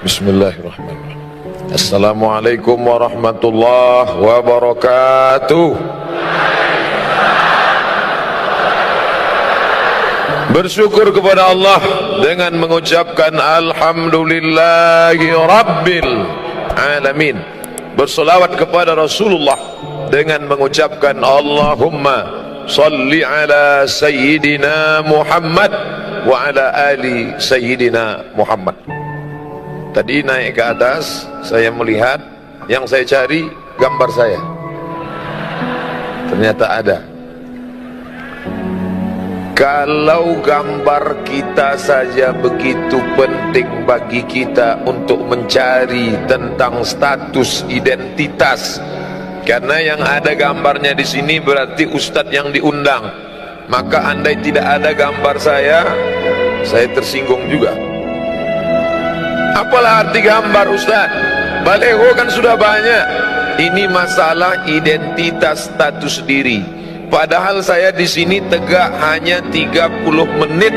Bismillahirrahmanirrahim. Assalamualaikum warahmatullahi wabarakatuh. Bersyukur kepada Allah dengan mengucapkan alhamdulillahi rabbil alamin. Bersolawat kepada Rasulullah dengan mengucapkan Allahumma salli ala sayyidina Muhammad wa ala ali sayyidina Muhammad. Tadi naik ke atas, saya melihat yang saya cari gambar saya. Ternyata ada. Kalau gambar kita saja begitu penting bagi kita untuk mencari tentang status identitas, karena yang ada gambarnya di sini berarti ustadz yang diundang. Maka andai tidak ada gambar saya tersinggung juga. Apalah arti gambar Ustaz? Baleho kan sudah banyak. Ini masalah identitas status diri. Padahal saya di sini tegak hanya 30 menit,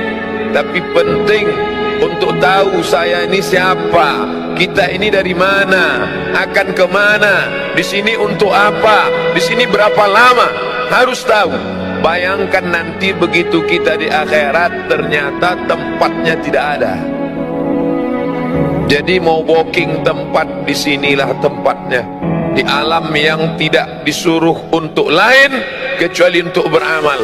tapi penting untuk tahu saya ini siapa, kita ini dari mana, akan kemana, di sini untuk apa, di sini berapa lama, harus tahu. Bayangkan nanti begitu kita di akhirat ternyata tempatnya tidak ada. Jadi mau booking tempat, disinilah tempatnya. Di alam yang tidak disuruh untuk lain kecuali untuk beramal.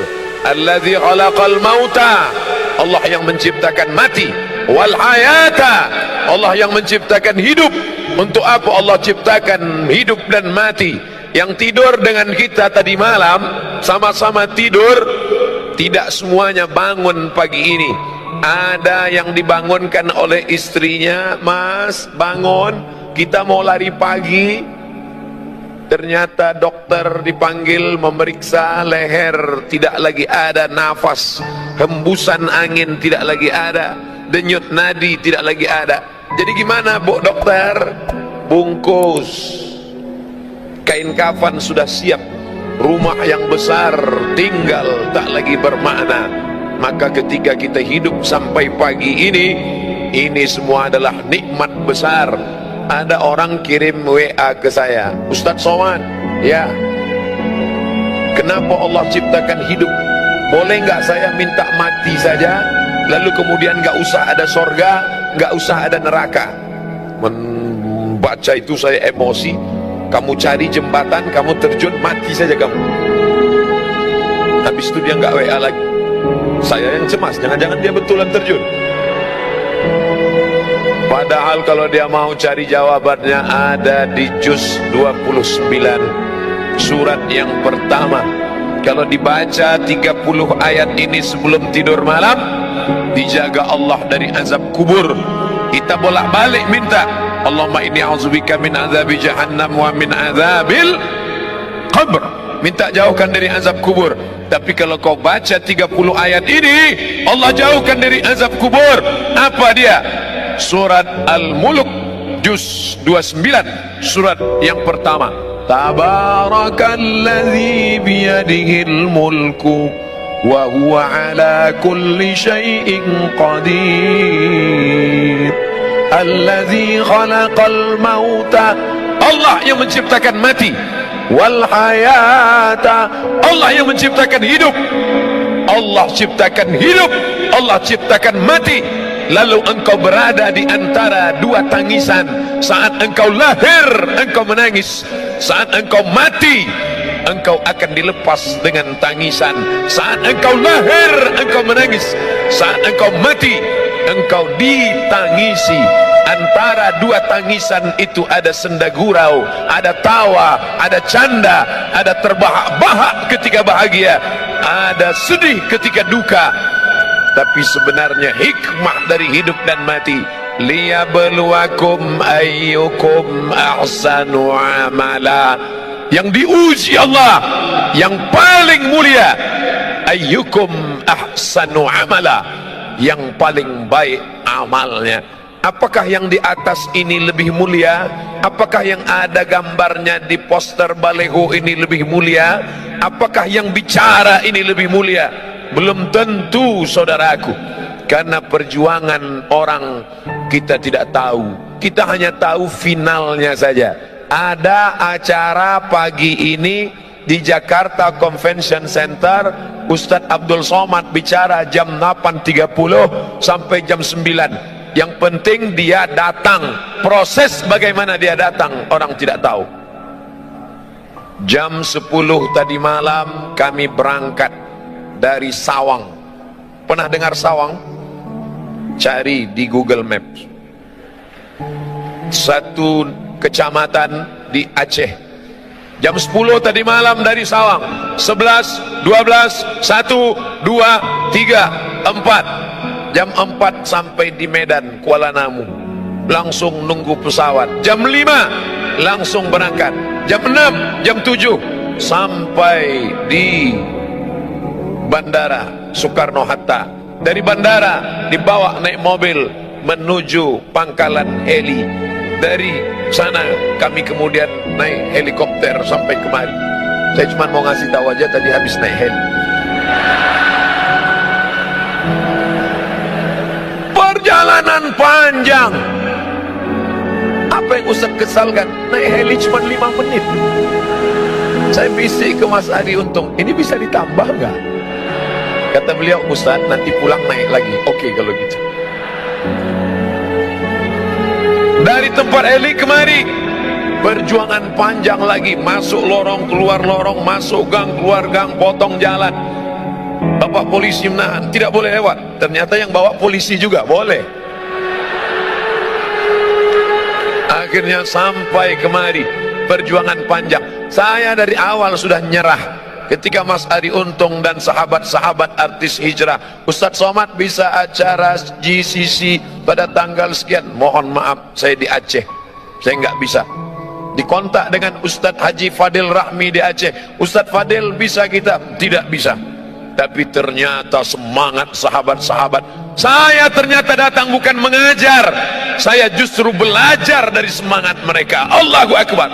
Alladzi khalaqal mauta, Allah yang menciptakan mati. Wal hayata, Allah yang menciptakan hidup. Untuk apa Allah ciptakan hidup dan mati? Yang tidur dengan kita tadi malam, sama-sama tidur, tidak semuanya bangun pagi ini. Ada yang dibangunkan oleh istrinya, Mas bangun, kita mau lari pagi. Ternyata dokter dipanggil memeriksa leher, tidak lagi ada nafas, hembusan angin tidak lagi ada, denyut nadi tidak lagi ada. Jadi gimana Bu dokter? Bungkus kain kafan sudah siap, rumah yang besar tinggal tak lagi bermakna. Maka ketika kita hidup sampai pagi ini semua adalah nikmat besar. Ada orang kirim WA ke saya, Ustadz Somad, ya, kenapa Allah ciptakan hidup? Boleh nggak saya minta mati saja, lalu kemudian nggak usah ada sorga, nggak usah ada neraka? Membaca itu saya emosi. Kamu cari jembatan, kamu terjun, mati saja kamu. Habis itu dia nggak WA lagi. Saya yang cemas, jangan-jangan dia betulan terjun. Padahal kalau dia mau cari jawabannya ada di juz 29 surat yang pertama. Kalau dibaca 30 ayat ini sebelum tidur malam, dijaga Allah dari azab kubur. Kita bolak-balik minta, Allahumma inni a'udzubika min azabi jahannam wa min azabil qabr. Minta jauhkan dari azab kubur. Tapi kalau kau baca 30 ayat ini, Allah jauhkan dari azab kubur. Apa dia? Surat Al-Mulk juz 29 surat yang pertama. Tabarakalladzi biyadihil mulku wa huwa ala kulli syai'in qadir. Alladzi khalaqal mauta, Allah yang menciptakan mati. Wal hayata, Allah yang menciptakan hidup. Allah ciptakan hidup, Allah ciptakan mati. Lalu engkau berada di antara dua tangisan. Saat engkau lahir, engkau menangis. Saat engkau mati, engkau akan dilepas dengan tangisan. Saat engkau lahir, engkau menangis. Saat engkau mati, engkau ditangisi. Antara dua tangisan itu ada senda gurau, ada tawa, ada canda, ada terbahak-bahak ketika bahagia, ada sedih ketika duka. Tapi sebenarnya hikmah dari hidup dan mati, liyabluwakum ayyukum ahsanu amala. Yang diuji Allah yang paling mulia, ayyukum ahsanu amala, yang paling baik amalnya. Apakah yang di atas ini lebih mulia? Apakah yang ada gambarnya di poster baleho ini lebih mulia? Apakah yang bicara ini lebih mulia? Belum tentu, saudaraku. Karena perjuangan orang kita tidak tahu. kita hanya tahu finalnya saja. Ada acara pagi ini di Jakarta Convention Center, Ustadz Abdul Somad bicara jam 8.30 sampai jam 9. Yang penting dia datang. Proses bagaimana dia datang orang tidak tahu. Jam 10 tadi malam kami berangkat dari Sawang. Pernah dengar Sawang? Cari di Google Maps. Satu kecamatan di Aceh. Jam 10 tadi malam dari Sawang. 11, 12, 1, 2, 3, 4. Jam 4 sampai di Medan, Kuala Namu. Langsung nunggu pesawat. Jam 5 langsung berangkat. Jam 6, jam 7 sampai di Bandara Soekarno-Hatta. Dari bandara dibawa naik mobil menuju pangkalan heli. Dari sana kami kemudian naik helikopter sampai kemari. Saya cuma mau ngasih tahu aja, tadi habis naik heli. Perjalanan panjang. Apa yang Ustaz kesalkan? Naik heli cuma 5 menit. Saya bisik ke Mas Ari Untung, ini bisa ditambah nggak? Kata beliau, Ustaz nanti pulang naik lagi. Oke kalau gitu. Dari tempat heli kemari, perjuangan panjang lagi. Masuk lorong, keluar lorong, masuk gang, keluar gang, potong jalan. Bapak polisi menahan, tidak boleh lewat. Ternyata yang bawa polisi juga boleh. Akhirnya sampai kemari. Perjuangan panjang. Saya dari awal sudah nyerah. Ketika Mas Ari Untung dan sahabat-sahabat artis hijrah, Ustadz Somad bisa acara GCC pada tanggal sekian, mohon maaf saya di Aceh, saya nggak bisa. Dikontak dengan Ustadz Haji Fadil Rahmi di Aceh, Ustadz Fadil bisa kita? Tidak bisa. Tapi ternyata semangat sahabat-sahabat. Saya ternyata datang bukan mengajar, saya justru belajar dari semangat mereka. Allahu Akbar.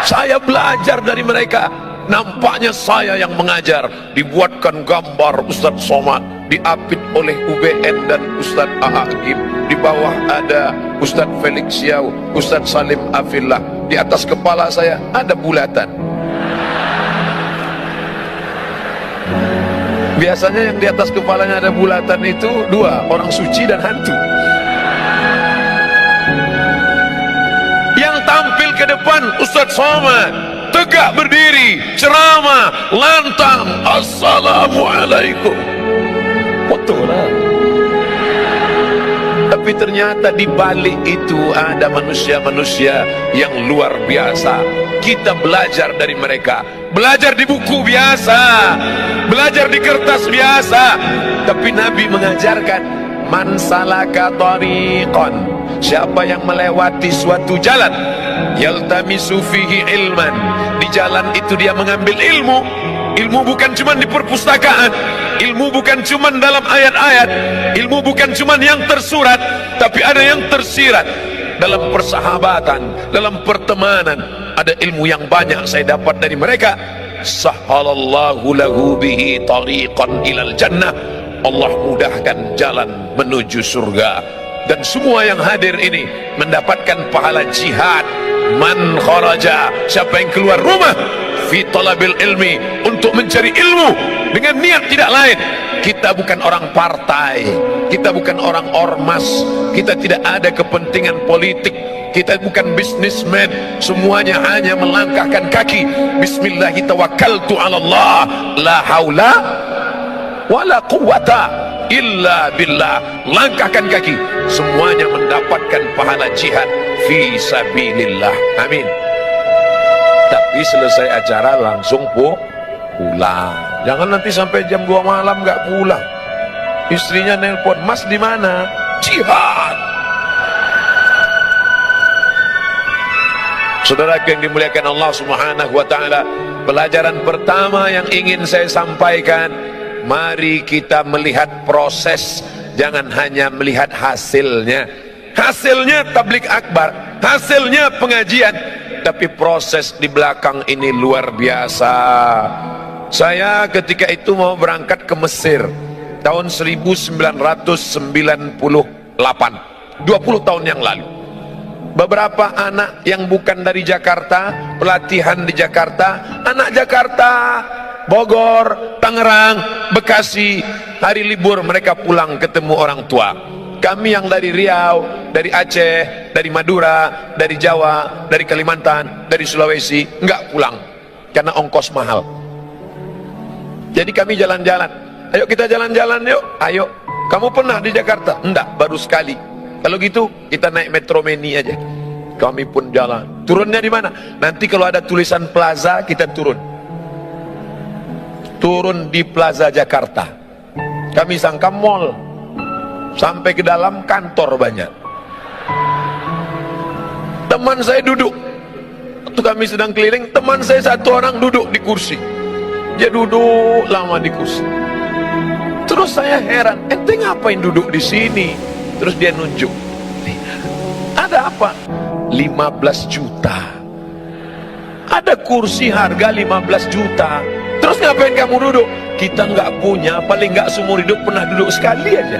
Saya belajar dari mereka. Nampaknya saya yang mengajar. Dibuatkan gambar Ustadz Somad, diapit oleh UBN dan Ustadz A'agim. Di bawah ada Ustadz Felix Yau, Ustadz Salim Afillah. Di atas kepala saya ada bulatan. Biasanya yang di atas kepalanya ada bulatan itu dua, orang suci dan hantu. Yang tampil ke depan Ustadz Somad, tegak berdiri, ceramah, lantang, assalamualaikum. Betul lah. Tapi ternyata di balik itu ada manusia-manusia yang luar biasa. Kita belajar dari mereka. Belajar di buku biasa, belajar di kertas biasa. Tapi Nabi mengajarkan, man salaka tariqan, siapa yang melewati suatu jalan, yaltamisu fihi ilman, di jalan itu dia mengambil ilmu. Ilmu bukan cuma di perpustakaan, ilmu bukan cuma dalam ayat-ayat, ilmu bukan cuma yang tersurat, tapi ada yang tersirat dalam persahabatan, dalam pertemanan. Ada ilmu yang banyak saya dapat dari mereka. Sahhalallahu lahu bihi tariqan ilal jannah, Allah mudahkan jalan menuju surga. Dan semua yang hadir ini mendapatkan pahala jihad. Man kharaja, siapa yang keluar rumah fi talabil ilmi, untuk mencari ilmu dengan niat tidak lain. Kita bukan orang partai, kita bukan orang ormas, kita tidak ada kepentingan politik, kita bukan bisnismen. Semuanya hanya melangkahkan kaki, bismillahi tawakkaltu ala Allah, la haula wala quwata illa billah. Langkahkan kaki, semuanya mendapatkan pahala jihad fi sabilillah. Amin. Tapi selesai acara langsung pulang. Jangan nanti sampai jam 2 malam nggak pulang. Istrinya nelpon, Mas di mana? Jihad. Saudara yang dimuliakan Allah Subhanahu wa taala, pelajaran pertama yang ingin saya sampaikan, mari kita melihat proses, jangan hanya melihat hasilnya. Hasilnya tablik akbar, hasilnya pengajian, tapi proses di belakang ini luar biasa. Saya ketika itu mau berangkat ke Mesir tahun 1998. 20 tahun yang lalu. Beberapa anak yang bukan dari Jakarta, pelatihan di Jakarta, anak Jakarta, Bogor, Tangerang, Bekasi, hari libur mereka pulang ketemu orang tua. Kami yang dari Riau, dari Aceh, dari Madura, dari Jawa, dari Kalimantan, dari Sulawesi, enggak pulang karena ongkos mahal. Jadi kami jalan-jalan. Ayo kita jalan-jalan yuk. Ayo. Kamu pernah di Jakarta? Enggak, baru sekali. Kalau gitu kita naik Metro Mini aja. Kami pun jalan. Turunnya di mana? Nanti kalau ada tulisan Plaza kita turun. Turun di Plaza Jakarta. Kami sangka mall. Sampai ke dalam kantor banyak. Teman saya duduk. Waktu kami sedang keliling, teman saya satu orang duduk di kursi. Dia duduk lama di kursi. Terus saya heran, ente ngapain duduk di sini? Terus dia nunjuk. Ada apa? 15 juta. Ada kursi harga 15 juta. Terus ngapain kamu duduk? Kita nggak punya, paling nggak seumur hidup pernah duduk sekali aja.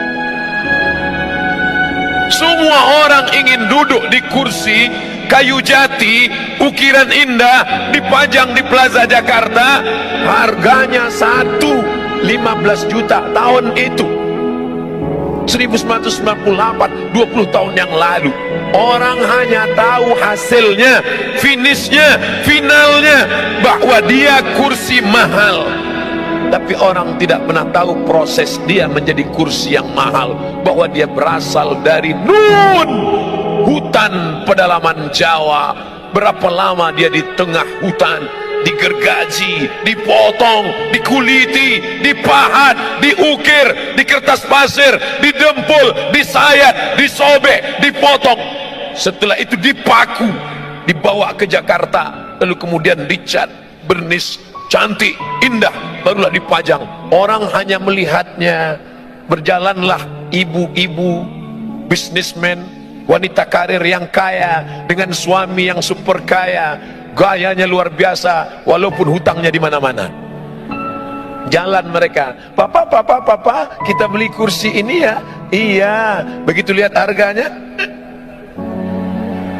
Semua orang ingin duduk di kursi kayu jati, ukiran indah, dipajang di Plaza Jakarta. Harganya 15 juta tahun itu. 1998, 20 tahun yang lalu. Orang hanya tahu hasilnya, finishnya, finalnya, bahwa dia kursi mahal. Tapi orang tidak pernah tahu proses dia menjadi kursi yang mahal, bahwa dia berasal dari Nun, hutan pedalaman Jawa. Berapa lama dia di tengah hutan, digergaji, dipotong, dikuliti, dipahat, diukir, di kertas pasir, didempul, disayat, disobek, dipotong. Setelah itu dipaku, dibawa ke Jakarta, lalu kemudian dicat, bernis, cantik, indah, barulah dipajang. Orang hanya melihatnya. Berjalanlah ibu-ibu, bisnismen, wanita karir yang kaya dengan suami yang super kaya, gayanya luar biasa, walaupun hutangnya di mana-mana. Jalan mereka, papa, kita beli kursi ini ya. Iya, begitu lihat harganya.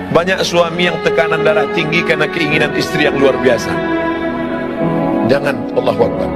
Banyak suami yang tekanan darah tinggi karena keinginan istri yang luar biasa. Jangan, Allahu Akbar.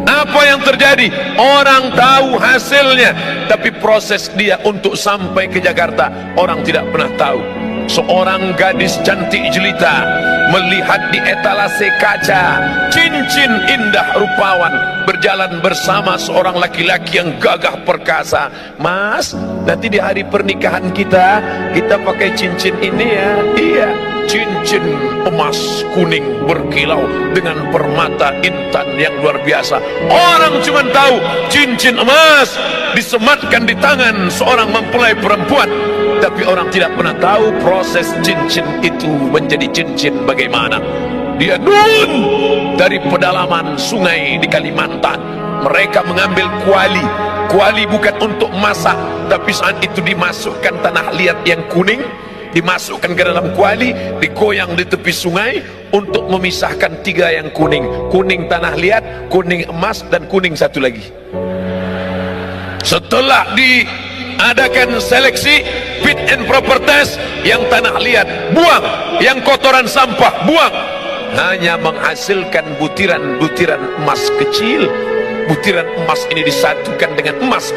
Apa yang terjadi? Orang tahu hasilnya, tapi proses dia untuk sampai ke Jakarta orang tidak pernah tahu. Seorang gadis cantik jelita melihat di etalase kaca cincin indah rupawan berjalan bersama seorang laki-laki yang gagah perkasa. Mas, nanti di hari pernikahan kita pakai cincin ini ya. Iya, cincin emas kuning berkilau dengan permata intan yang luar biasa. Orang cuma tahu cincin emas disematkan di tangan seorang mempelai perempuan, tapi orang tidak pernah tahu proses cincin itu menjadi cincin bagaimana. Dia Nun, dari pedalaman sungai di Kalimantan. Mereka mengambil kuali. Kuali bukan untuk masak, tapi saat itu dimasukkan tanah liat yang kuning, dimasukkan ke dalam kuali, digoyang di tepi sungai untuk memisahkan tiga yang kuning. Kuning tanah liat, kuning emas, dan kuning satu lagi. Setelah diadakan seleksi, fit and proper test, yang tanah liat buang, yang kotoran sampah buang, hanya menghasilkan butiran-butiran emas kecil. Butiran emas ini disatukan dengan emas,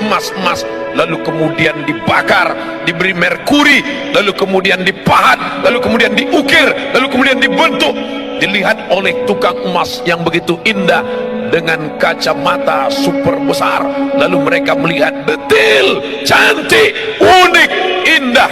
lalu kemudian dibakar, diberi merkuri, lalu kemudian dipahat, lalu kemudian diukir, lalu kemudian dibentuk, dilihat oleh tukang emas yang begitu indah dengan kacamata super besar. Lalu mereka melihat detail, cantik, unik, indah.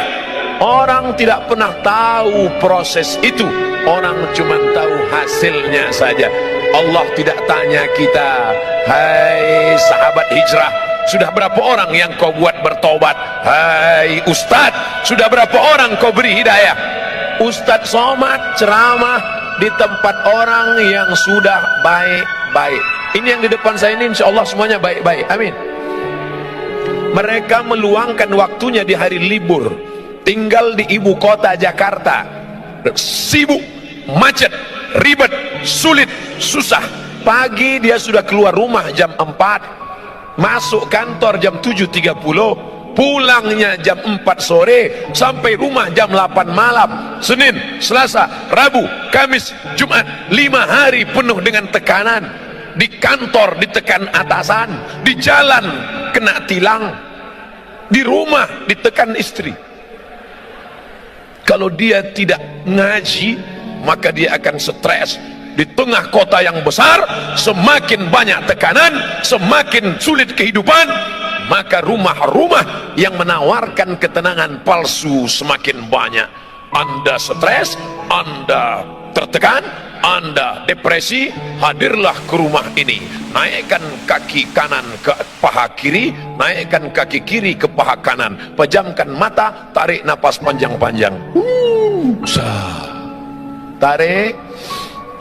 Orang tidak pernah tahu proses itu, orang cuma tahu hasilnya saja. Allah tidak tanya kita, hai sahabat hijrah, sudah berapa orang yang kau buat bertobat? Hai ustadz, sudah berapa orang kau beri hidayah? Ustadz somad ceramah di tempat orang yang sudah baik-baik. Ini yang di depan saya ini insya Allah semuanya baik-baik, amin. Mereka meluangkan waktunya di hari libur, tinggal di ibu kota Jakarta, sibuk, macet, ribet, sulit, susah. Pagi dia sudah keluar rumah jam 4, masuk kantor jam 7.30, pulangnya jam 4 sore, sampai rumah jam 8 malam. Senin, Selasa, Rabu, Kamis, Jumat, 5 hari penuh dengan tekanan. Di kantor ditekan atasan, di jalan kena tilang, di rumah ditekan istri. Kalau dia tidak ngaji, maka dia akan stres. Di tengah kota yang besar, semakin banyak tekanan, semakin sulit kehidupan, maka rumah-rumah yang menawarkan ketenangan palsu semakin banyak. Anda stres, Anda tertekan, Anda depresi, hadirlah ke rumah ini. Naikkan kaki kanan ke paha kiri, naikkan kaki kiri ke paha kanan, pejamkan mata, tarik napas panjang-panjang. Tarik,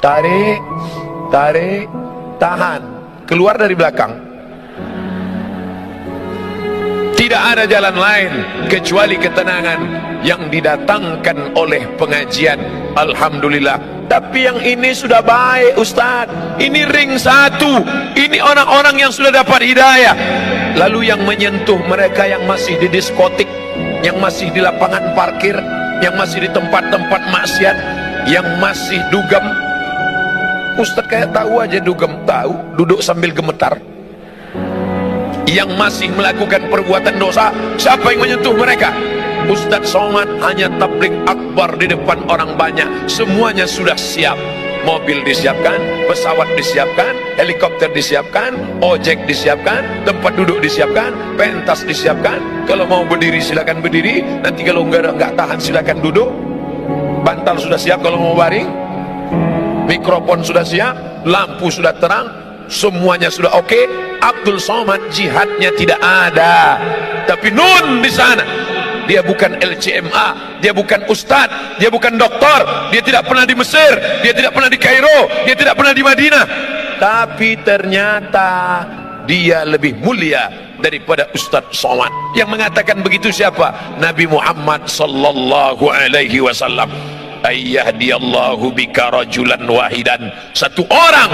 tarik, tarik, tahan, keluar dari belakang. Tidak ada jalan lain kecuali ketenangan yang didatangkan oleh pengajian. Alhamdulillah. Tapi yang ini sudah baik, Ustaz. Ini ring 1. Ini orang-orang yang sudah dapat hidayah. Lalu yang menyentuh mereka yang masih di diskotik, yang masih di lapangan parkir, yang masih di tempat-tempat maksiat, yang masih dugem. Ustaz kayak tahu aja dugem, tahu, duduk sambil gemetar. Yang masih melakukan perbuatan dosa, siapa yang menyentuh mereka? Ustaz Somad hanya tabligh akbar di depan orang banyak. Semuanya sudah siap. Mobil disiapkan, pesawat disiapkan, helikopter disiapkan, ojek disiapkan, tempat duduk disiapkan, pentas disiapkan. Kalau mau berdiri silakan berdiri, nanti kalau nggak tahan silakan duduk. Bantal sudah siap kalau mau baring, mikrofon sudah siap, lampu sudah terang, semuanya sudah oke. Abdul Somad jihadnya tidak ada, tapi nun di sana. Dia bukan LCMA, dia bukan ustadz, dia bukan doktor, dia tidak pernah di Mesir, dia tidak pernah di Kairo, dia tidak pernah di Madinah. Tapi ternyata dia lebih mulia daripada Ustadz Somad. Yang mengatakan begitu siapa? Nabi Muhammad sallallahu alaihi wasallam. Ayyahdiyallahu bika rajulan wahidan. Satu orang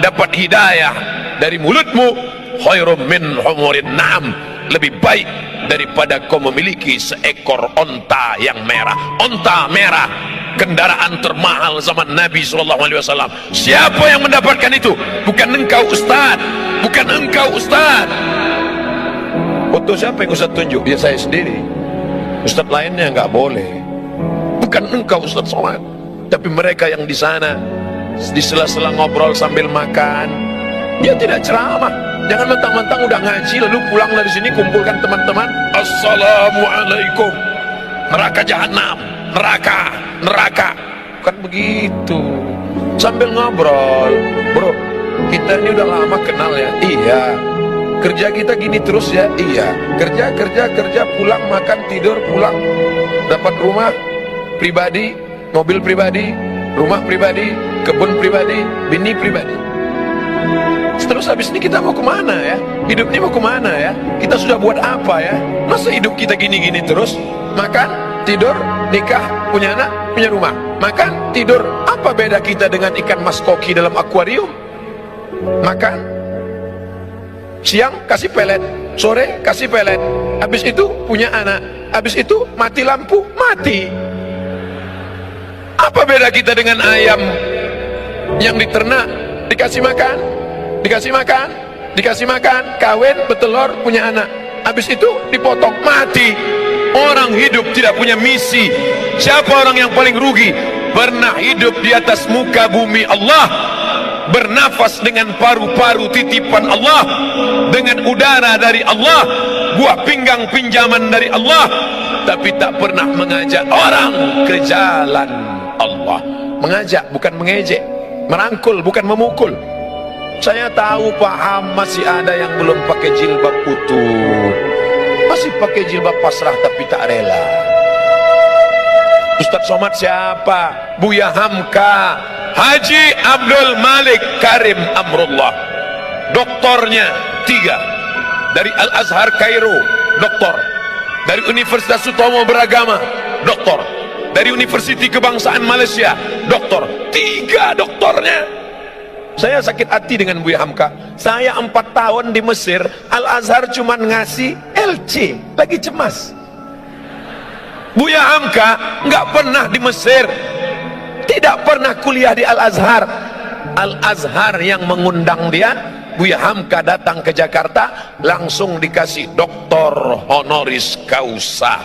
dapat hidayah dari mulutmu, khairum min humurin na'am, lebih baik daripada kau memiliki seekor onta yang merah. Onta merah, kendaraan termahal zaman Nabi SAW. Siapa yang mendapatkan itu? Bukan engkau Ustaz, bukan engkau Ustaz. Foto siapa yang Ustaz tunjuk? Ya saya sendiri. Ustaz lainnya nggak boleh. Bukan engkau Ustaz Somad, tapi mereka yang di sana, di sela-sela ngobrol sambil makan. Dia tidak ceramah. Jangan mentang-mentang udah ngaji lalu pulang dari sini kumpulkan teman-teman, assalamualaikum, neraka jahanam, neraka, neraka. Bukan begitu. Sambil ngobrol, bro, kita ini udah lama kenal ya. Iya. Kerja kita gini terus ya. Iya. Kerja, pulang makan tidur, pulang. Dapat rumah pribadi, mobil pribadi, rumah pribadi, kebun pribadi, bini pribadi. Terus habis ini kita mau kemana ya? Hidup ini mau kemana ya? Kita sudah buat apa ya? Masa hidup kita gini-gini terus? Makan, tidur, nikah, punya anak, punya rumah. Makan, tidur. Apa beda kita dengan ikan mas koki dalam akuarium? Makan, siang kasih pelet, sore kasih pelet. Habis itu punya anak. Habis itu mati lampu, mati. Apa beda kita dengan ayam yang diternak, dikasih makan, dikasih makan, dikasih makan, kawin, bertelur, punya anak. Habis itu dipotong, mati. Orang hidup tidak punya misi. Siapa orang yang paling rugi? Pernah hidup di atas muka bumi Allah, bernafas dengan paru-paru titipan Allah, dengan udara dari Allah, buah pinggang pinjaman dari Allah, tapi tak pernah mengajak orang ke jalan Allah. Mengajak bukan mengejek, merangkul bukan memukul. Saya tahu paham masih ada yang belum pakai jilbab utuh, masih pakai jilbab pasrah tapi tak rela. Ustaz Somad siapa? Buya Hamka, Haji Abdul Malik Karim Amrullah. Doktornya 3 dari Al Azhar Kairo, doktor. Dari Universitas Sutomo Beragama, doktor. Dari Universiti Kebangsaan Malaysia, doktor. 3 doktornya. Saya sakit hati dengan Buya Hamka. Saya 4 tahun di Mesir, Al Azhar cuman ngasih LC, lagi cemas. Buya Hamka nggak pernah di Mesir, tidak pernah kuliah di Al-Azhar. Al-Azhar yang mengundang dia, Buya Hamka datang ke Jakarta, langsung dikasih doktor honoris causa.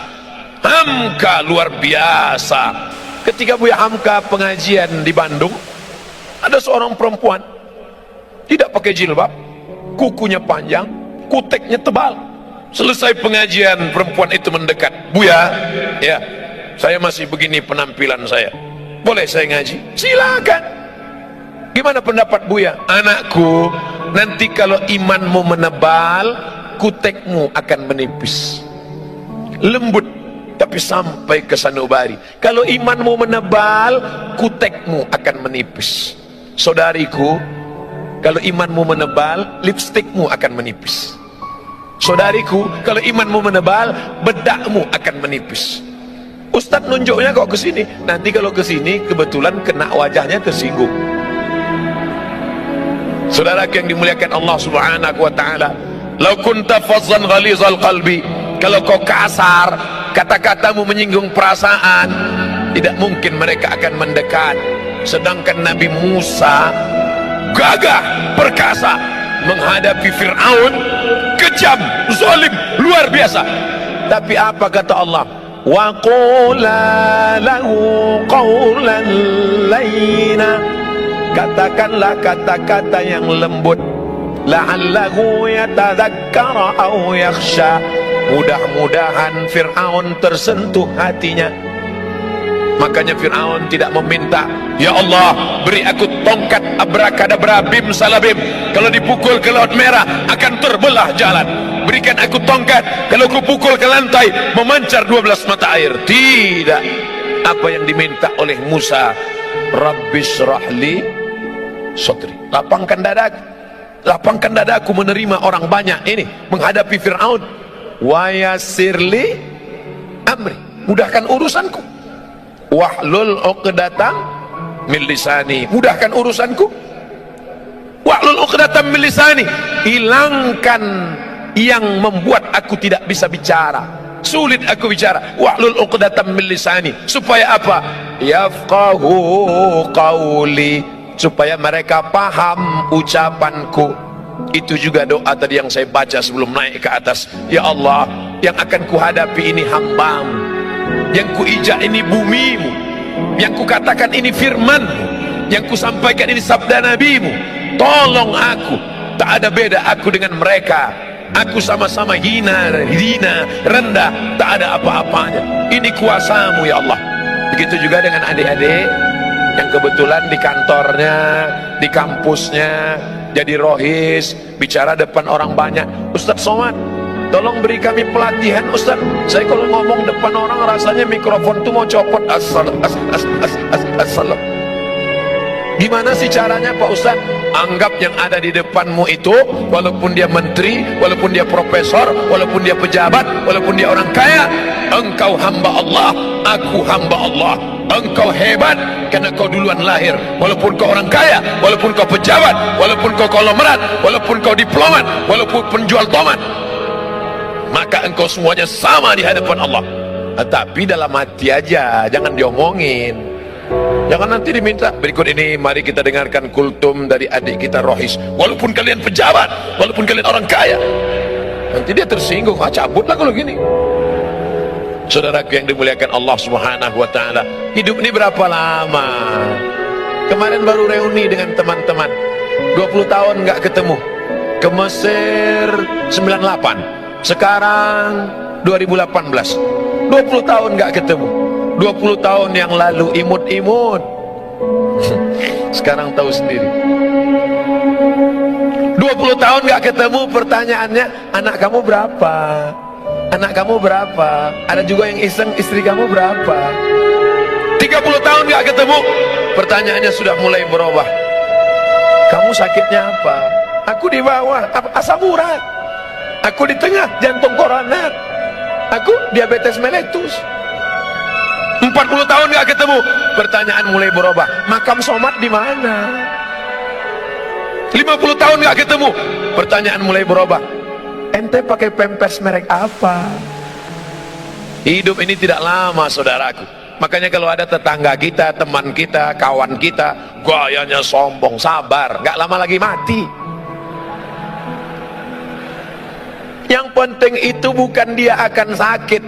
Hamka luar biasa. Ketika Buya Hamka pengajian di Bandung, ada seorang perempuan tidak pakai jilbab, kukunya panjang, kuteknya tebal. Selesai pengajian, perempuan itu mendekat. Buya, ya, saya masih begini penampilan saya, boleh saya ngaji? Silakan. Gimana pendapat Buya? Anakku, nanti kalau imanmu menebal, kutekmu akan menipis. Lembut, tapi sampai ke sanubari. Kalau imanmu menebal, kutekmu akan menipis. Saudariku, kalau imanmu menebal, lipstikmu akan menipis. Saudariku, kalau imanmu menebal, bedakmu akan menipis. Ustadz nunjuknya kok ke sini. Nanti kalau ke sini kebetulan kena wajahnya tersinggung. Saudara yang dimuliakan Allah Subhanahu wa taala, "Lau kunta fazzan ghalizal qalbi", kalau kau kasar, kata-katamu menyinggung perasaan, tidak mungkin mereka akan mendekat. Sedangkan Nabi Musa gagah, perkasa menghadapi Fir'aun, kejam, zalim, luar biasa. Tapi apa kata Allah? Wa qula lahu qawlan layna, katakanlah kata-kata yang lembut, la'allahu yatadzakkara aw yakhsha, mudah-mudahan Fir'aun tersentuh hatinya. Makanya Fir'aun tidak meminta, ya Allah beri aku tongkat abrakadabra bim salabim, kalau dipukul ke laut merah akan terbelah jalan. Berikan aku tongkat, kalau ku pukul ke lantai memancar 12 mata air. Tidak. Apa yang diminta oleh Musa? Rabbishrahli sodri, lapangkan dadaku, lapangkan dadaku menerima orang banyak ini, menghadapi Fir'aun. Wa yassirli amri, mudahkan urusanku. Wahlul uqdatam min lisani, mudahkan urusanku. Wahlul uqdatam min lisani, hilangkan yang membuat aku tidak bisa bicara, sulit aku bicara. Wahlul uqdatam min lisani, supaya apa? Yafqahu qawli, supaya mereka paham ucapanku. Itu juga doa tadi yang saya baca sebelum naik ke atas. Ya Allah, yang akan kuhadapi ini hambamu, yang kuijak ini bumimu, yang kukatakan ini firmanmu, yang kusampaikan ini sabda nabimu. Tolong aku, tak ada beda aku dengan mereka. Aku sama-sama hina, rendah, tak ada apa-apanya. Ini kuasamu ya Allah. Begitu juga dengan adik-adik yang kebetulan di kantornya, di kampusnya jadi rohis, bicara depan orang banyak. Ustadz Somad, tolong beri kami pelatihan Ustaz. Saya kalau ngomong depan orang rasanya mikrofon tuh mau copot. Assalam. Gimana sih caranya Pak Ustaz? Anggap yang ada di depanmu itu, walaupun dia menteri, walaupun dia profesor, walaupun dia pejabat, walaupun dia orang kaya, engkau hamba Allah, aku hamba Allah. Engkau hebat karena kau duluan lahir. Walaupun kau orang kaya, walaupun kau pejabat, walaupun kau konglomerat, walaupun kau diplomat, walaupun penjual tomat, maka engkau semuanya sama di hadapan Allah. Tapi dalam hati aja, jangan diomongin. Jangan nanti diminta. Berikut ini mari kita dengarkan kultum dari adik kita rohis. Walaupun kalian pejabat, walaupun kalian orang kaya, nanti dia tersinggung. Cabutlah kalau gini. Saudaraku yang dimuliakan Allah Subhanahu wa taala, hidup ini berapa lama? Kemarin baru reuni dengan teman-teman, 20 tahun nggak ketemu. Ke Mesir 98, sekarang 2018, 20 tahun nggak ketemu. 20 tahun yang lalu imut-imut, sekarang tahu sendiri. 20 tahun nggak ketemu, pertanyaannya, anak kamu berapa? Anak kamu berapa? Ada juga yang iseng, istri kamu berapa? 30 tahun gak ketemu, pertanyaannya sudah mulai berubah. Kamu sakitnya apa? Aku di bawah, asam urat. Aku di tengah, jantung koroner. Aku diabetes mellitus. 40 tahun gak ketemu, pertanyaan mulai berubah. Makam Somad di mana? 50 tahun gak ketemu, pertanyaan mulai berubah. Ente ente pakai pampers merek apa? Hidup ini tidak lama, saudaraku. Makanya kalau ada tetangga kita, teman kita, kawan kita, gayanya sombong, sabar, gak lama lagi mati. Yang penting itu bukan dia akan sakit,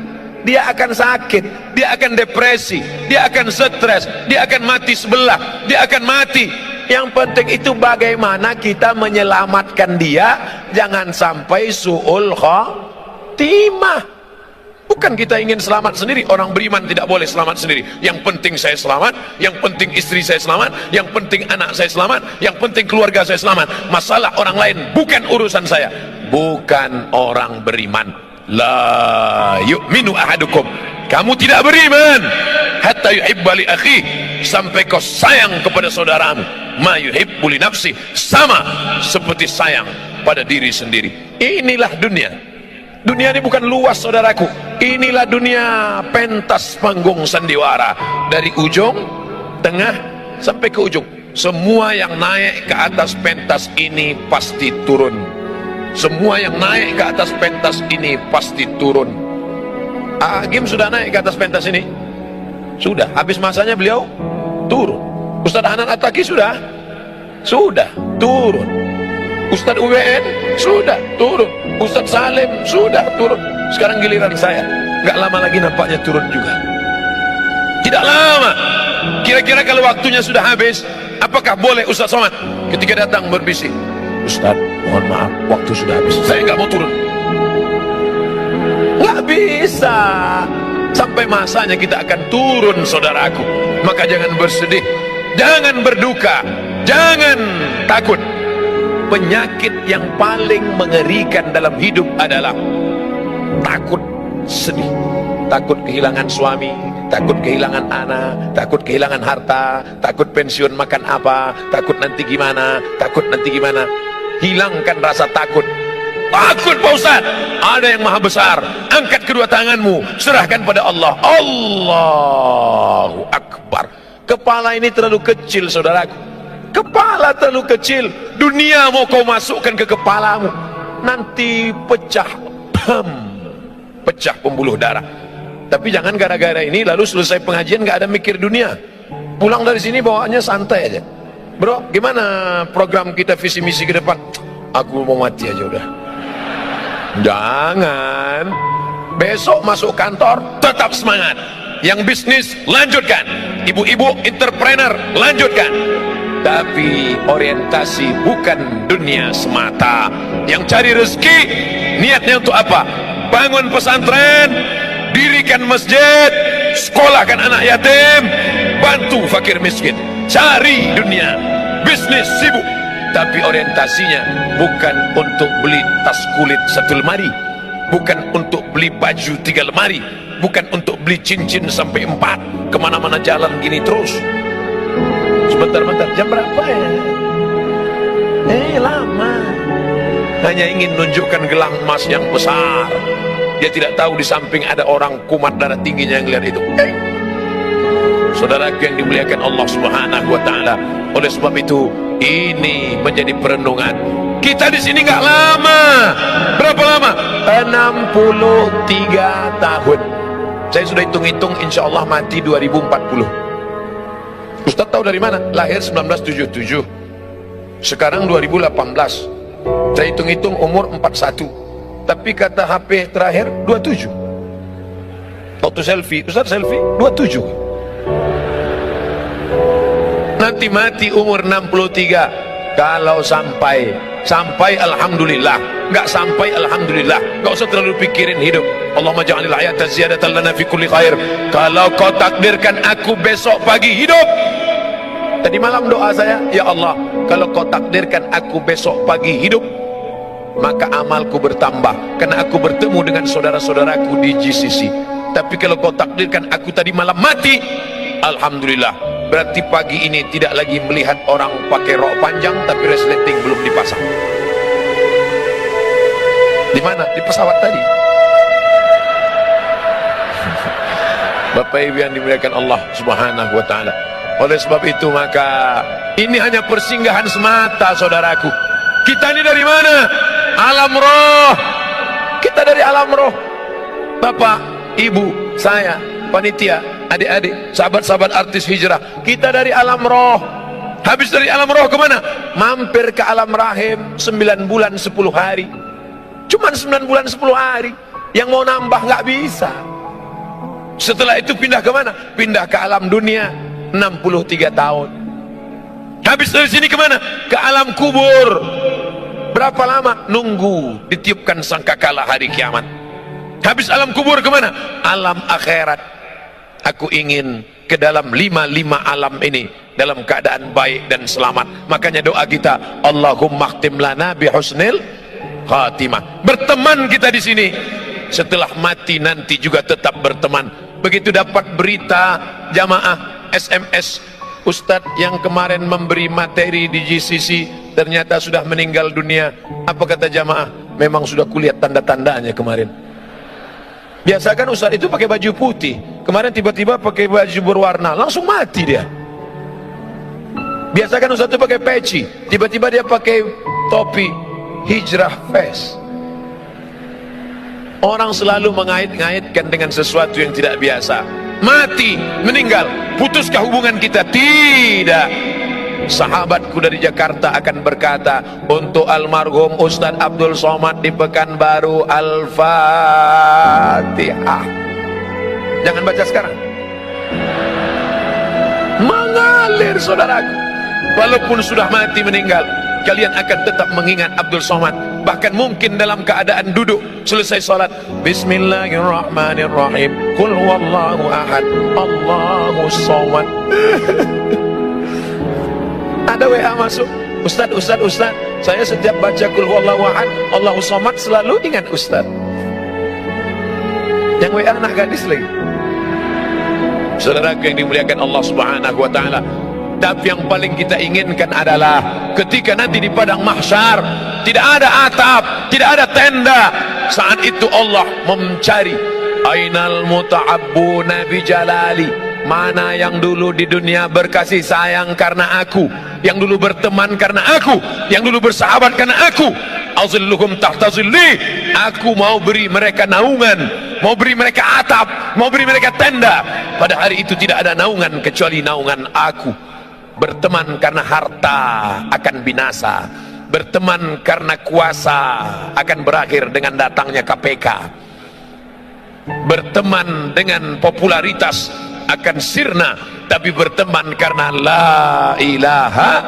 dia akan sakit, dia akan depresi, dia akan stres, dia akan mati sebelah, dia akan mati. Yang penting itu bagaimana kita menyelamatkan dia, jangan sampai su'ul khotimah. Bukan kita ingin selamat sendiri. Orang beriman tidak boleh selamat sendiri. Yang penting saya selamat, yang penting istri saya selamat, yang penting anak saya selamat, yang penting keluarga saya selamat. Masalah orang lain bukan urusan saya. Bukan orang beriman. La yu'minu ahadukum, kamu tidak beriman hatta yuhibba li akhi, sampai kau sayang kepada saudaramu ma yuhibbu li nafsi, sama seperti sayang pada diri sendiri. Inilah dunia. Dunia ini bukan luas, saudaraku. Inilah dunia pentas panggung sandiwara. Dari ujung, tengah, sampai ke ujung. Semua yang naik ke atas pentas ini pasti turun. Semua yang naik ke atas pentas ini pasti turun. Agim sudah naik ke atas pentas ini? Sudah. Habis masanya beliau turun. Ustaz Hanan At-Taki sudah? Sudah, turun. Ustaz UWN sudah turun. Ustaz Salim sudah turun. Sekarang giliran saya. Gak lama lagi nampaknya turun juga. Tidak lama. Kira-kira kalau waktunya sudah habis, apakah boleh Ustaz Somad ketika datang berbisik, Ustaz, mohon maaf, waktu sudah habis, saya gak mau turun? Gak bisa. Sampai masanya kita akan turun, saudaraku. Maka jangan bersedih, jangan berduka, jangan takut. Penyakit yang paling mengerikan dalam hidup adalah takut sedih. Takut kehilangan suami, takut kehilangan anak, takut kehilangan harta, takut pensiun makan apa, takut nanti gimana, takut nanti gimana. Hilangkan rasa takut. Takut Pak Ustaz, ada yang maha besar. Angkat kedua tanganmu, serahkan pada Allah. Allahu Akbar. Kepala ini terlalu kecil, saudaraku. Kepala terlalu kecil. Dunia mau kau masukkan ke kepalamu, nanti pecah, pecah pembuluh darah. Tapi jangan gara-gara ini lalu selesai pengajian gak ada mikir dunia. Pulang dari sini bawaannya santai aja. Bro, gimana program kita visi misi ke depan? Aku mau mati aja udah. Jangan. Besok masuk kantor tetap semangat. Yang bisnis lanjutkan. Ibu-ibu entrepreneur lanjutkan. Tapi orientasi bukan dunia semata. Yang cari rezeki niatnya untuk apa? Bangun pesantren, dirikan masjid, sekolahkan anak yatim, bantu fakir miskin. Cari dunia, bisnis sibuk, tapi orientasinya bukan untuk beli tas kulit 1 lemari, bukan untuk beli baju 3 lemari, bukan untuk beli cincin sampai 4, kemana-mana jalan gini terus. Sebentar-bentar, jam berapa ya? Lama. Hanya ingin menunjukkan gelang emas yang besar. Dia tidak tahu di samping ada orang kumat darah tingginya yang lihat itu. Saudara yang dimuliakan Allah Subhanahu wa taala. Oleh sebab itu, ini menjadi perenungan. Kita di sini nggak lama. Berapa lama? 63 tahun. Saya sudah hitung-hitung, insya Allah mati 2040. Ustaz tahu dari mana? Lahir 1977. Sekarang 2018. Saya hitung-hitung umur 41. Tapi kata HP terakhir 27. Waktu selfie, Ustaz selfie 27. Nanti mati umur 63. Kalau sampai alhamdulillah, nggak sampai alhamdulillah. Nggak usah terlalu pikirin hidup. Allahumma ja'alil hayata ziyadatan lana fi kulli khair. Kalau kau takdirkan aku besok pagi hidup, tadi malam doa saya, ya Allah, kalau kau takdirkan aku besok pagi hidup, maka amalku bertambah karena aku bertemu dengan saudara-saudaraku di GCC. Tapi kalau kau takdirkan aku tadi malam mati, alhamdulillah, berarti pagi ini tidak lagi melihat orang pakai rok panjang tapi resleting belum dipasang. Di mana? Di pesawat tadi. Bapak Ibu yang dimuliakan Allah Subhanahu wa taala. Oleh sebab itu maka ini hanya persinggahan semata, saudaraku. Kita ini dari mana? Alam roh. Ternyata dari alam roh. Bapak, ibu, saya, panitia, adik-adik, sahabat-sahabat artis hijrah, kita dari alam roh. Habis dari alam roh kemana? Mampir ke alam rahim 9 bulan 10 hari. Cuman 9 bulan 10 hari. Yang mau nambah nggak bisa. Setelah itu pindah kemana? Pindah ke alam dunia 63 tahun. Habis dari sini kemana? Ke alam kubur. Berapa lama? Nunggu ditiupkan sangkakala hari kiamat. Habis alam kubur kemana? Alam akhirat. Aku ingin ke dalam 5 alam ini dalam keadaan baik dan selamat. Makanya doa kita, Allahumma khtim lana bihusnil khatimah. Berteman kita di sini. Setelah mati nanti juga tetap berteman. Begitu dapat berita jamaah SMS, Ustadz yang kemarin memberi materi di GCC ternyata sudah meninggal dunia. Apa kata jamaah? Memang sudah kulihat tanda-tandanya kemarin. Biasa kan Ustadz itu pakai baju putih, kemarin tiba-tiba pakai baju berwarna, langsung mati dia. Biasa kan Ustadz itu pakai peci, tiba-tiba dia pakai topi hijrah face. Orang selalu mengait-ngaitkan dengan sesuatu yang tidak biasa. Mati, meninggal, putuskah hubungan kita? Tidak. Sahabatku dari Jakarta akan berkata untuk almarhum Ustadz Abdul Somad di Pekanbaru, Al-Fatihah. Jangan baca sekarang, mengalir saudaraku. Walaupun sudah mati meninggal, kalian akan tetap mengingat Abdul Somad. Bahkan mungkin dalam keadaan duduk selesai salat, Bismillahirrahmanirrahim, Qul huwallahu ahad, Allahu somad. Ada WA masuk, Ustaz, saya setiap baca Qul huwallahu ahad, Allahu somad selalu ingat Ustaz. Yang WA anak gadis lagi. Saudaraku yang dimuliakan Allah Subhanahu wa taala, tapi yang paling kita inginkan adalah ketika nanti di padang mahsyar tidak ada atap, tidak ada tenda. Saat itu Allah mencari ainal muta'abbuna bi jalali. Mana yang dulu di dunia berkasih sayang karena aku, yang dulu berteman karena aku, yang dulu bersahabat karena aku. Azilluhum tahta zilli. Aku mau beri mereka naungan, mau beri mereka atap, mau beri mereka tenda. Pada hari itu tidak ada naungan kecuali naungan aku. Berteman karena harta akan binasa, berteman karena kuasa akan berakhir dengan datangnya KPK, berteman dengan popularitas akan sirna, tapi berteman karena la ilaha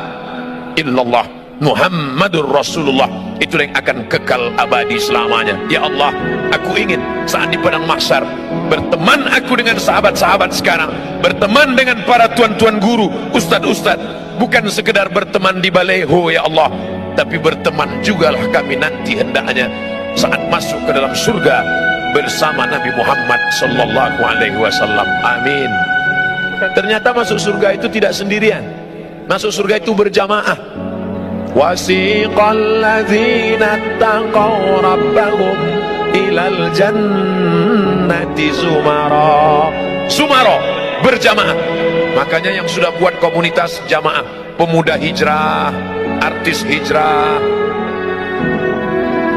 illallah Muhammadur Rasulullah, itulah yang akan kekal abadi selamanya. Ya Allah, aku ingin saat di padang mahsyar berteman aku dengan sahabat-sahabat sekarang, berteman dengan para tuan-tuan guru, ustad-ustad, bukan sekedar berteman di baleho ya Allah, tapi berteman jugalah kami nanti hendaknya saat masuk ke dalam surga bersama Nabi Muhammad sallallahu alaihi wasallam. Amin. Ternyata masuk surga itu tidak sendirian, masuk surga itu berjamaah. Wasiqal ladzina taqaw rabbahum ilal jannati zumara. Sumara, berjamaah. Makanya yang sudah buat komunitas jamaah, pemuda hijrah, artis hijrah,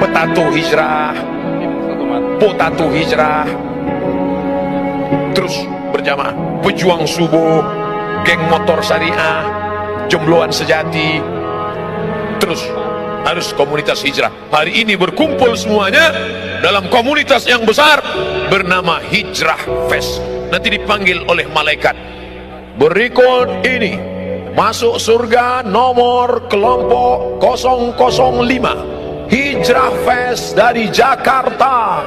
petato hijrah, potato hijrah, terus berjamaah, pejuang subuh, geng motor syariah, jombloan sejati, terus harus komunitas hijrah. Hari ini berkumpul semuanya dalam komunitas yang besar bernama Hijrah Fest. Nanti dipanggil oleh malaikat. Berikut ini masuk surga nomor kelompok 005 Hijrah Fest dari Jakarta.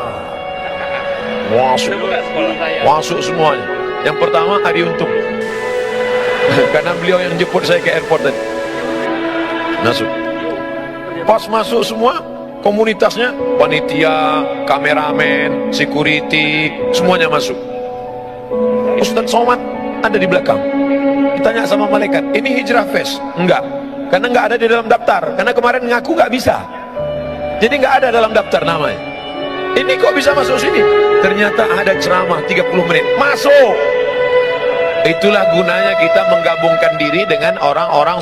Masuk semuanya. Yang pertama Adi Untung, karena beliau yang jemput saya ke airport tadi. Masuk. Pas masuk semua komunitasnya, panitia, kameramen, security, semuanya masuk. Ustadz Somad ada di belakang. Ditanya sama malaikat, ini Hijrah Fest? Enggak, karena enggak ada di dalam daftar, karena kemarin ngaku enggak bisa, jadi enggak ada dalam daftar namanya. Ini kok bisa masuk sini? Ternyata ada ceramah 30 menit, masuk. Itulah gunanya kita menggabungkan diri dengan orang-orang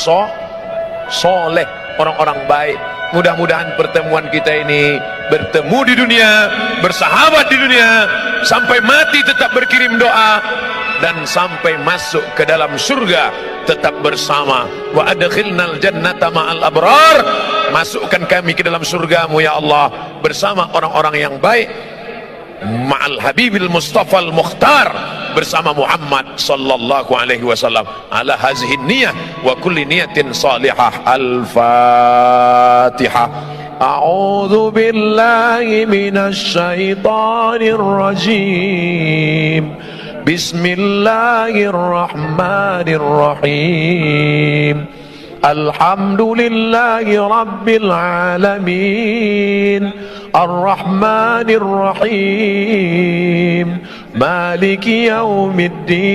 soleh, orang-orang baik. Mudah-mudahan pertemuan kita ini bertemu di dunia, bersahabat di dunia, sampai mati tetap berkirim doa, dan sampai masuk ke dalam surga tetap bersama. Wa adkhilnal jannata ma'al abrar, masukkan kami ke dalam surgamu ya Allah bersama orang-orang yang baik, ma'al habibil mustafa al-mukhtar, bersama Muhammad sallallahu alaihi wasallam. Ala hazihi niyah wa kulli niyatin salihah. Al-Fatihah. A'udzu billahi minasy syaithanir rajim. Bismillahirrahmanirrahim. Alhamdulillahi rabbil alamin. Ar-Rahmanir Rahim. Maliki yaumiddin.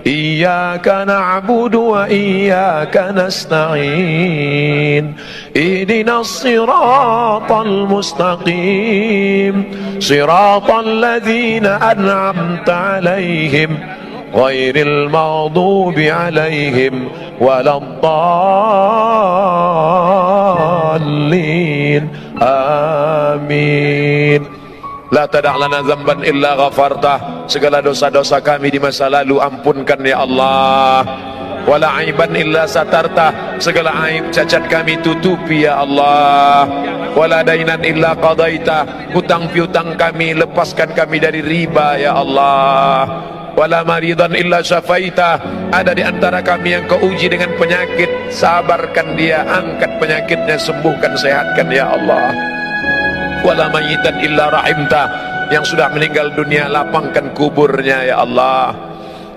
Iyyaka na'budu wa iyyaka nasta'in. Ihdinas siratal mustaqim. Siratal ladzina an'amta 'alaihim ghairil maghdubi 'alaihim waladdallin. Amin. La tada' lana dzamban illa ghafartah, segala dosa-dosa kami di masa lalu ampunkan ya Allah. Wala aiban illa satartah, segala aib cacat kami tutupi ya Allah. Wala dainan illa qadaitah, hutang piutang kami lepaskan kami dari riba ya Allah. Wala maridan illa syafaitah, ada di antara kami yang kau uji dengan penyakit, sabarkan dia, angkat penyakitnya, sembuhkan, sehatkan ya Allah. Wala mayitan illa rahimta, yang sudah meninggal dunia lapangkan kuburnya ya Allah.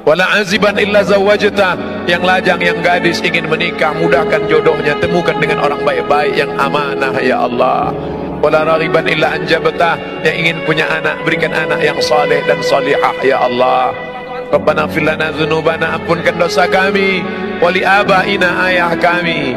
Wala aziban illa zawajta, yang lajang, yang gadis ingin menikah, mudahkan jodohnya, temukan dengan orang baik-baik yang amanah ya Allah. Wala raghiban illa anjabta, yang ingin punya anak, berikan anak yang saleh dan salihah ya Allah. Rabbana ighfir lana dzunubana, ampunkan dosa kami, wali abaina, ayah kami,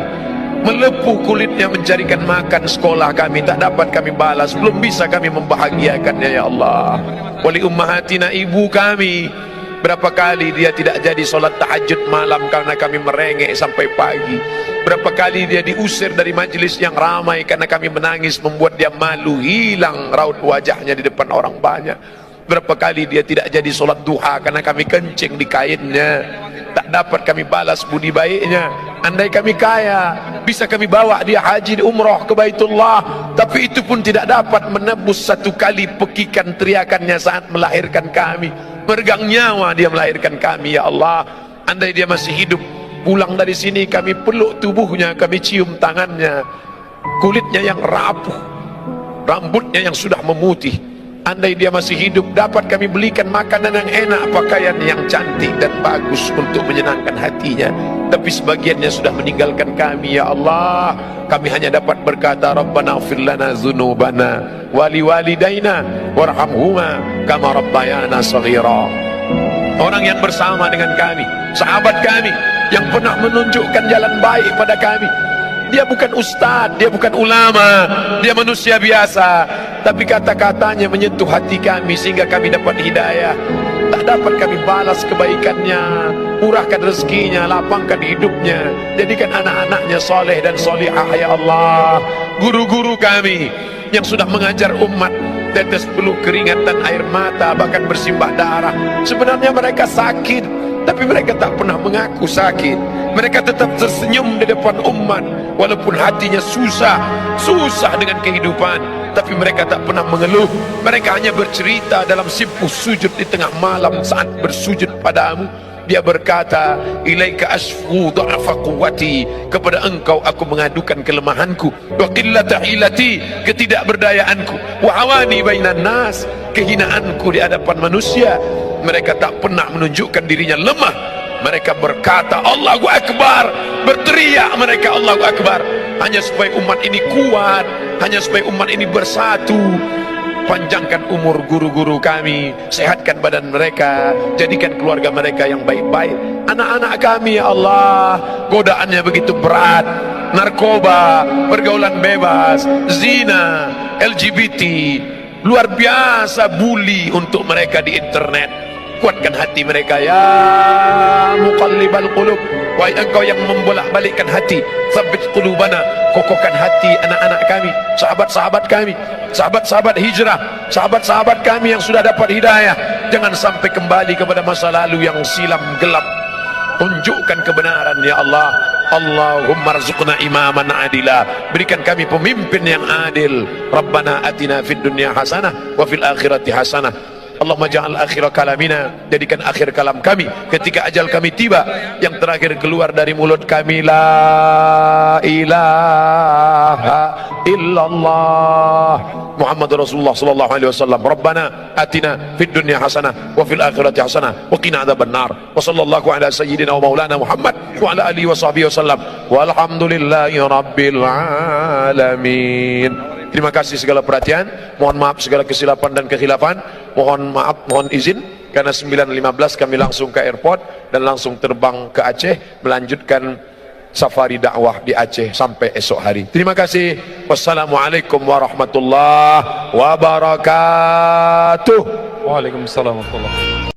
melepuh kulitnya mencarikan makan sekolah kami, tak dapat kami balas, belum bisa kami membahagiakannya ya Allah. Wali ummahatina, ibu kami, berapa kali dia tidak jadi solat tahajud malam karena kami merengek sampai pagi. Berapa kali dia diusir dari majelis yang ramai karena kami menangis, membuat dia malu, hilang raut wajahnya di depan orang banyak. Berapa kali dia tidak jadi solat duha karena kami kencing di kainnya, tak dapat kami balas budi baiknya. Andai kami kaya, bisa kami bawa dia haji di umrah ke Baitullah, tapi itu pun tidak dapat menebus satu kali pekikan teriakannya saat melahirkan kami. Meregang nyawa dia melahirkan kami ya Allah. Andai dia masih hidup, pulang dari sini kami peluk tubuhnya, kami cium tangannya, kulitnya yang rapuh, rambutnya yang sudah memutih. Andai dia masih hidup, dapat kami belikan makanan yang enak, pakaian yang cantik dan bagus untuk menyenangkan hatinya. Tapi sebagiannya sudah meninggalkan kami ya Allah. Kami hanya dapat berkata, Rabbana ighfir lana dzunubana wali walidaina warhamhuma kama rabbayana shaghira. Orang yang bersama dengan kami, sahabat kami, yang pernah menunjukkan jalan baik pada kami. Dia bukan ustaz, dia bukan ulama, dia manusia biasa, tapi kata-katanya menyentuh hati kami sehingga kami dapat hidayah. Tak dapat kami balas kebaikannya, murahkan rezekinya, lapangkan hidupnya, jadikan anak-anaknya soleh dan solihah ya Allah. Guru-guru kami yang sudah mengajar umat, tetes peluh keringat dan air mata, bahkan bersimbah darah. Sebenarnya mereka sakit, tapi mereka tak pernah mengaku sakit. Mereka tetap tersenyum di depan umat, walaupun hatinya susah dengan kehidupan, tapi mereka tak pernah mengeluh. Mereka hanya bercerita dalam simpuh sujud di tengah malam saat bersujud padamu. Dia berkata, ilaika asfu dha'fa quwwati, kepada engkau aku mengadukan kelemahanku, wa qillata hilati, ketidakberdayaanku, wa awani bainan nas, kehinaanku di hadapan manusia. Mereka tak pernah menunjukkan dirinya lemah. Mereka berkata Allahu Akbar, berteriak mereka Allahu Akbar, hanya supaya umat ini kuat, hanya supaya umat ini bersatu. Panjangkan umur guru-guru kami, sehatkan badan mereka, jadikan keluarga mereka yang baik-baik. Anak-anak kami ya Allah, godaannya begitu berat, narkoba, pergaulan bebas, zina, LGBT, luar biasa bully untuk mereka di internet. kuatkan hati mereka. Ya muqallibal qulub, wahai engkau yang membolak-balikkan hati, tsabbit qulubana, kokohkan hati anak-anak kami, sahabat-sahabat kami, sahabat-sahabat hijrah, sahabat-sahabat kami yang sudah dapat hidayah. Jangan sampai kembali kepada masa lalu yang silam gelap. Tunjukkan kebenaran ya Allah. Allahumma rzuqna imaman adila, berikan kami pemimpin yang adil. Rabbana atina fid dunya hasanah wa fil akhirati hasanah. Allahumma ja'al akhir kalamina, jadikan akhir kalam kami ketika ajal kami tiba, yang terakhir keluar dari mulut kami la ilaha illallah Muhammad Rasulullah sallallahu alaihi wasallam. Rabbana atina fid dunya hasanah wa fil akhirati hasanah wa qina adzabannar. Wa sallallahu ala sayyidina wa maulana Muhammad wa ala alihi wa sahbihi wasallam. Walhamdulillahi rabbil alamin. Terima kasih segala perhatian. Mohon maaf segala kesilapan dan kekhilafan. Mohon maaf, mohon izin karena 9.15 kami langsung ke airport dan langsung terbang ke Aceh melanjutkan safari dakwah di Aceh sampai esok hari. Terima kasih. Wassalamualaikum warahmatullahi wabarakatuh. Waalaikumsalam warahmatullahi wabarakatuh.